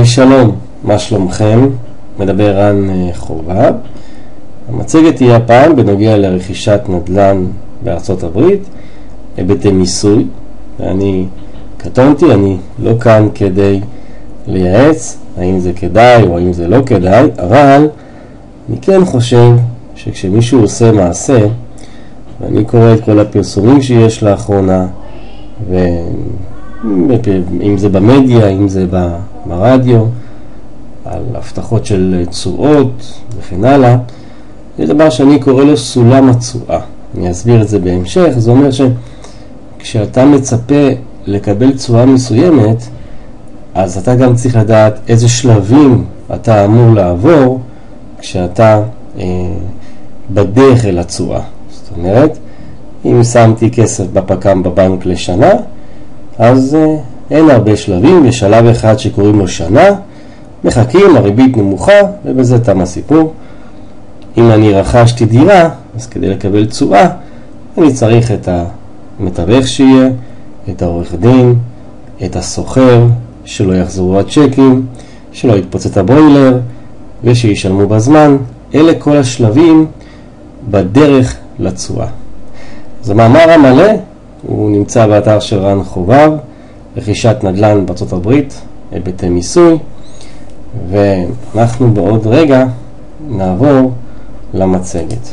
שלום, מה שלומכם? מדבר רן חובב. המצגת תהיה הפעם בנוגע לרכישת נדל"ן בארצות הברית, היבטי מיסוי. ואני קטונתי, אני לא כאן כדי לייעץ האם זה כדאי או האם זה לא כדאי, אבל אני כן חושב שכשמישהו עושה מעשה, ואני קורא את כל הפרסומים שיש לאחרונה, אם זה במדיה, אם זה ברדיו, על הבטחות של תשואות וכן הלאה, זה דבר שאני קורא לו סולם התשואה. אני אסביר את זה בהמשך. זה אומר שכשאתה מצפה לקבל תשואה מסוימת, אז אתה גם צריך לדעת איזה שלבים אתה אמור לעבור כשאתה בדרך אל התשואה. זאת אומרת, אם שמתי כסף בפקם בבנק לשנה, אז אין הרבה שלבים. יש שלב אחד שקוראים לו שנה, מחכים, הריבית נמוכה, ובזה תם הסיפור. אם אני רכשתי דירה, אז כדי לקבל תשואה, אני צריך את המתווך שיהיה, את העורך דין, את הסוחר, שלא יחזרו הצ'קים, שלא יתפוצץ הבוילר, ושישלמו בזמן. אלה כל השלבים בדרך לתשואה. אז המאמר המלא, הוא נמצא באתר של רן חובב, רכישת נדל"ן בארצות הברית, היבטי מיסוי, ואנחנו בעוד רגע נעבור למצגת.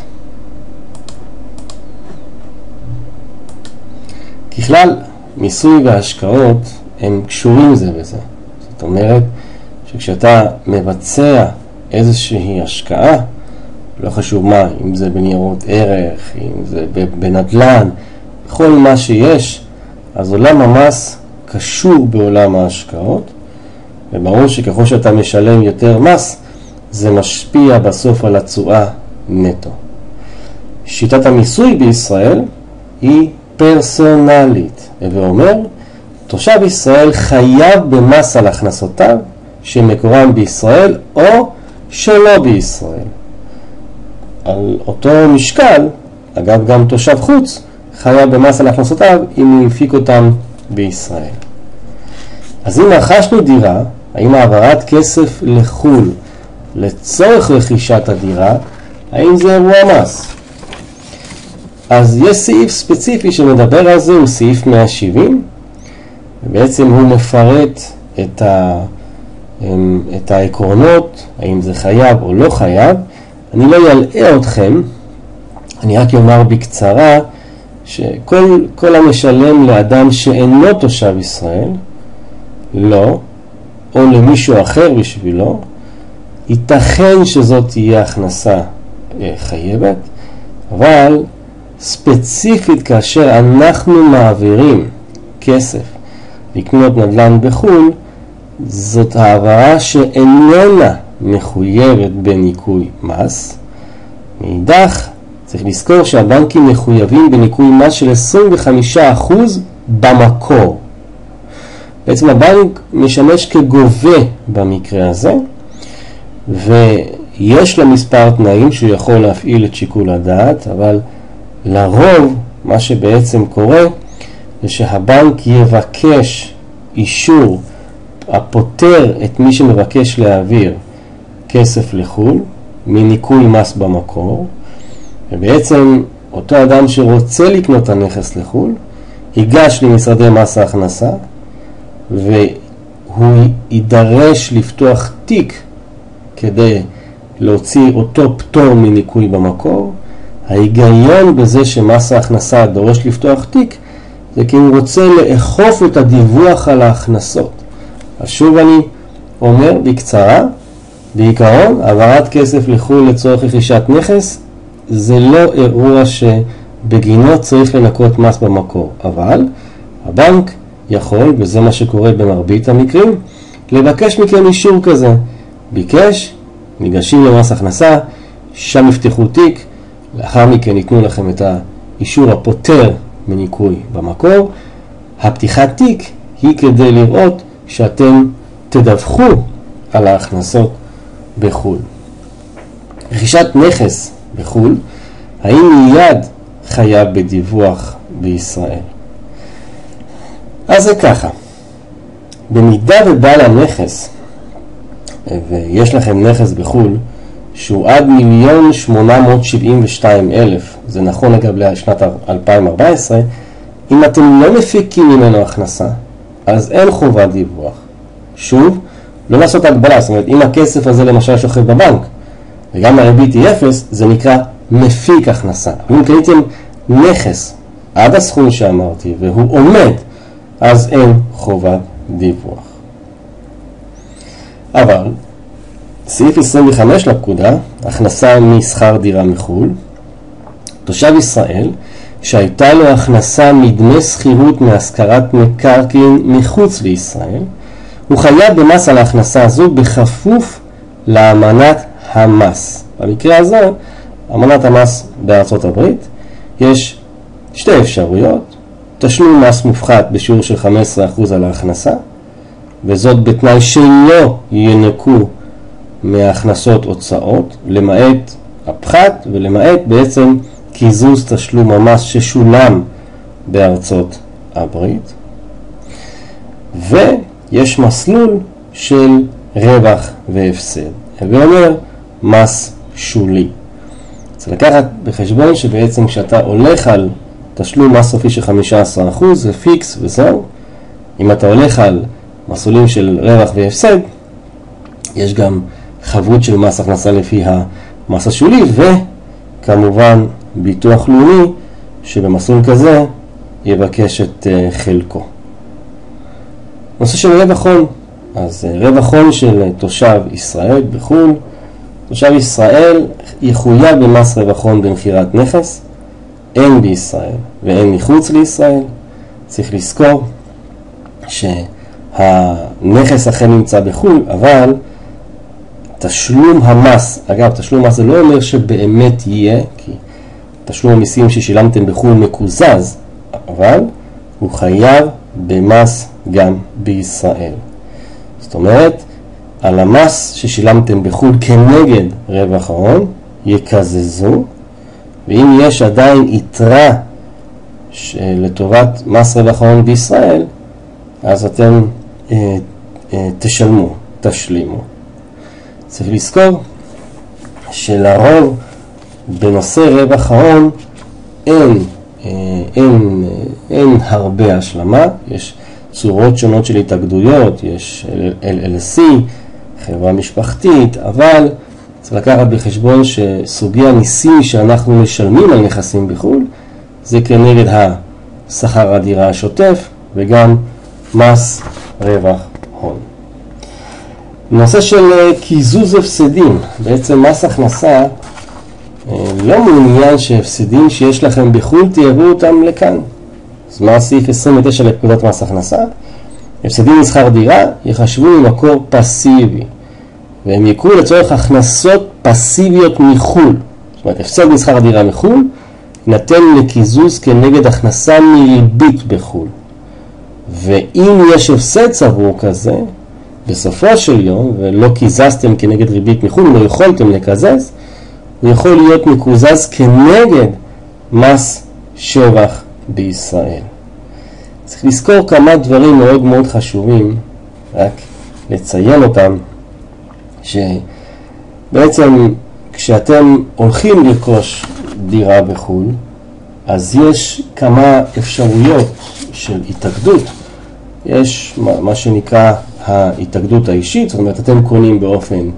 ככלל, מיסוי והשקעות הם קשורים זה בזה. זאת אומרת שכשאתה מבצע איזושהי השקעה, לא חשוב מה, אם זה בניירות ערך, אם זה בנדל"ן, בכל מה שיש, אז עולם המס קשור בעולם ההשקעות, וברור שככל שאתה משלם יותר מס, זה משפיע בסוף על התשואה נטו. שיטת המיסוי בישראל היא פרסונלית, ואומר, תושב ישראל חייב במס על הכנסותיו שמקורם בישראל או שלא בישראל. על אותו משקל, אגב גם תושב חוץ, חייב במס על הכנסותיו אם הוא הפיק אותם בישראל. אז אם רכשנו דירה, האם העברת כסף לחול לצורך רכישת הדירה, האם זה אירוע מס? אז יש סעיף ספציפי שמדבר על זה, הוא סעיף 170, ובעצם הוא מפרט את העקרונות, האם זה חייב או לא חייב. אני לא ילאה אתכם, אני רק אומר בקצרה, שכל המשלם לאדם שאינו תושב ישראל, לא, או למישהו אחר בשבילו, ייתכן שזאת תהיה הכנסה חייבת, אבל ספציפית כאשר אנחנו מעבירים כסף לקנות נדל"ן בחו"ל, זאת העברה שאיננה מחויבת בניכוי מס. מאידך, צריך לזכור שהבנקים מחויבים בניכוי מס של 25% במקור. בעצם הבנק משמש כגובה במקרה הזה, ויש לו מספר תנאים שהוא יכול להפעיל את שיקול הדעת, אבל לרוב מה שבעצם קורה זה שהבנק יבקש אישור הפותר את מי שמבקש להעביר כסף לחו"ל מניכוי מס במקור, ובעצם אותו אדם שרוצה לקנות את הנכס לחו"ל ייגש למשרדי מס ההכנסה והוא יידרש לפתוח תיק כדי להוציא אותו פטור מניכוי במקור. ההיגיון בזה שמס ההכנסה דורש לפתוח תיק זה כי הוא רוצה לאכוף את הדיווח על ההכנסות. אז שוב אני אומר בקצרה, בעיקרון העברת כסף לחו"ל לצורך רכישת נכס זה לא אירוע שבגינו צריך לנקות מס במקור, אבל הבנק יכול, וזה מה שקורה במרבית המקרים, לבקש מכם אישור כזה. ביקש, ניגשים למס הכנסה, שם יפתחו תיק, לאחר מכן ייתנו לכם את האישור הפותר מניכוי במקור. הפתיחת תיק היא כדי לראות שאתם תדווחו על ההכנסות בחו"ל. רכישת נכס בחו"ל, האם מיד חייב בדיווח בישראל? אז זה ככה, במידה ובעל הנכס ויש לכם נכס בחול שהוא עד 1,872,000, זה נכון לגבי שנת 2014, אם אתם לא מפיקים ממנו הכנסה, אז אין חובת דיווח. שוב, לא לעשות הגבלה, זאת אומרת, אם הכסף הזה למשל שוכב בבנק, וגם הריבית היא 0, זה נקרא מפיק הכנסה. אם קניתם נכס עד הסכום שאמרתי, והוא עומד, אז אין חובת דיווח. אבל, סעיף 25 לפקודה, הכנסה משכר דירה מחול, תושב ישראל, שהייתה לו הכנסה מדמי שכירות מהשכרת מקרקעין מחוץ לישראל, הוא חייב במס על ההכנסה הזו בכפוף לאמנת המס. במקרה הזה, אמנת המס בארצות הברית, יש שתי אפשרויות, תשלום מס מופחת בשיעור של 15% על ההכנסה, וזאת בתנאי שלא ינקו מהכנסות הוצאות, למעט הפחת ולמעט בעצם קיזוז תשלום המס ששולם בארצות הברית. ויש מסלול של רווח והפסד, ואומר מס שולי. צריך לקחת בחשבון שבעצם כשאתה הולך על תשלום מס סופי של 15%, זה פיקס וזהו. אם אתה הולך על מסלולים של רווח והפסד, יש גם חבות של מס הכנסה לפי המס השולי, וכמובן ביטוח לאומי שבמסלול כזה יבקש את חלקו. נושא של רווח הון, אז רווח הון של תושב ישראל בחו"ל, תושב ישראל יחויב במס רווח הון במכירת נכס, אין בישראל ואין מחוץ לישראל. צריך לזכור שהנכס אכן נמצא בחו"ל, אבל תשלום המס, אגב, תשלום מס זה לא אומר שבאמת יהיה, כי תשלום המיסים ששילמתם בחו"ל מקוזז, אבל הוא חייב במס גם בישראל. זאת אומרת, על המס ששילמתם בחו"ל כנגד רווח ההון יקזזו, ואם יש עדיין יתרה לטובת מס רווח ההון בישראל, אז אתם תשלימו. צריך לזכור שלרוב בנושא רווח ההון אין הרבה השלמה. יש צורות שונות של התאגדויות, יש LLC, חברה משפחתית, אבל צריך לקחת בחשבון שסוגי המיסים שאנחנו משלמים על נכסים בחו"ל זה כנגד השכר הדירה השוטף וגם מס רווח הון. נושא של קיזוז הפסדים, בעצם מס הכנסה לא מעוניין שהפסדים שיש לכם בחו"ל תיארו אותם לכאן. אז מה סעיף 29 לפקודת מס הכנסה? הפסדים משכר דירה יחשבו ממקור פסיבי, והם יקרו לצורך הכנסות פסיביות מחו"ל. זאת אומרת, הפסד משכר הדירה מחו"ל נתן לקיזוז כנגד הכנסה מריבית בחו"ל. ואם יש הפסד צבור כזה, בסופו של יום, ולא קיזזתם כנגד ריבית מחו"ל, לא יכולתם לקזז, הוא יכול להיות מקוזז כנגד מס שבח בישראל. צריך לזכור כמה דברים מאוד מאוד חשובים, רק לציין אותם, שבעצם כשאתם הולכים לרכוש דירה בחו"ל, אז יש כמה אפשרויות של התאגדות. יש מה שנקרא ההתאגדות האישית, זאת אומרת אתם קונים באופן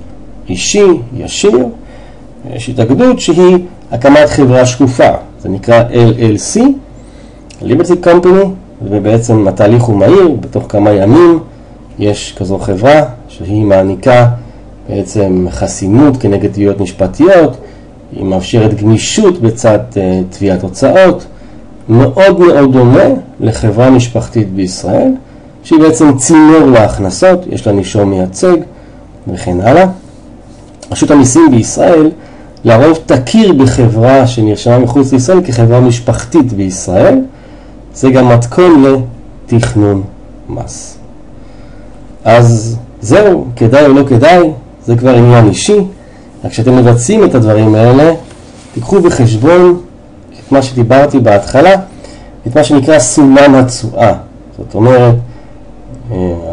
אישי, ישיר. יש התאגדות שהיא הקמת חברה שקופה, זה נקרא LLC, Liberty Company, ובעצם התהליך הוא מהיר, בתוך כמה ימים יש כזו חברה שהיא מעניקה בעצם חסינות כנגד תביעות משפטיות, היא מאפשרת גמישות בצד תביעת הוצאות, מאוד מאוד דומה לחברה משפחתית בישראל, שהיא בעצם צינור להכנסות, יש לה נישום מייצג וכן הלאה. רשות המיסים בישראל לרוב תכיר בחברה שנרשמה מחוץ לישראל כחברה משפחתית בישראל, זה גם מתכון לתכנון מס. אז זהו, כדאי או לא כדאי, זה כבר עניין אישי. רק כשאתם מבצעים את הדברים האלה, תיקחו בחשבון את מה שדיברתי בהתחלה, את מה שנקרא סולם התשואה. זאת אומרת,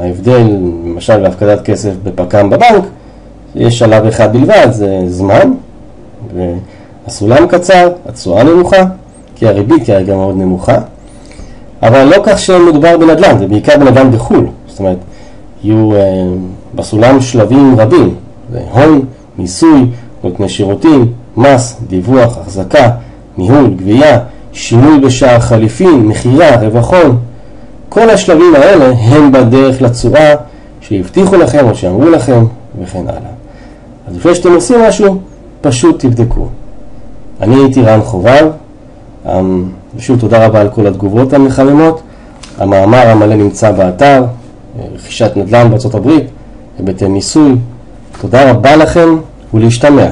ההבדל למשל בהפקדת כסף בפקם בבנק, יש שלב אחד בלבד, זה זמן, והסולם קצר, התשואה נמוכה, כי הריבית כרגע מאוד נמוכה, אבל לא כך שמדובר בנדל"ן, זה בעיקר בנדל"ן בחול, זאת אומרת, יהיו בסולם שלבים רבים, זה הון, מיסוי, נותני שירותים, מס, דיווח, החזקה, ניהול, גבייה, שינוי בשער חליפין, מחירה, רווח הון. כל השלבים האלה הם בדרך לצורה שהבטיחו לכם או שאמרו לכם וכן הלאה. אז לפני שאתם עושים משהו, פשוט תבדקו. אני הייתי רן חובב, ושוב תודה רבה על כל התגובות המחממות. המאמר המלא נמצא באתר, רכישת נדל"ן בארצות הברית, היבטי מיסוי. תודה רבה לכם ולהשתמע.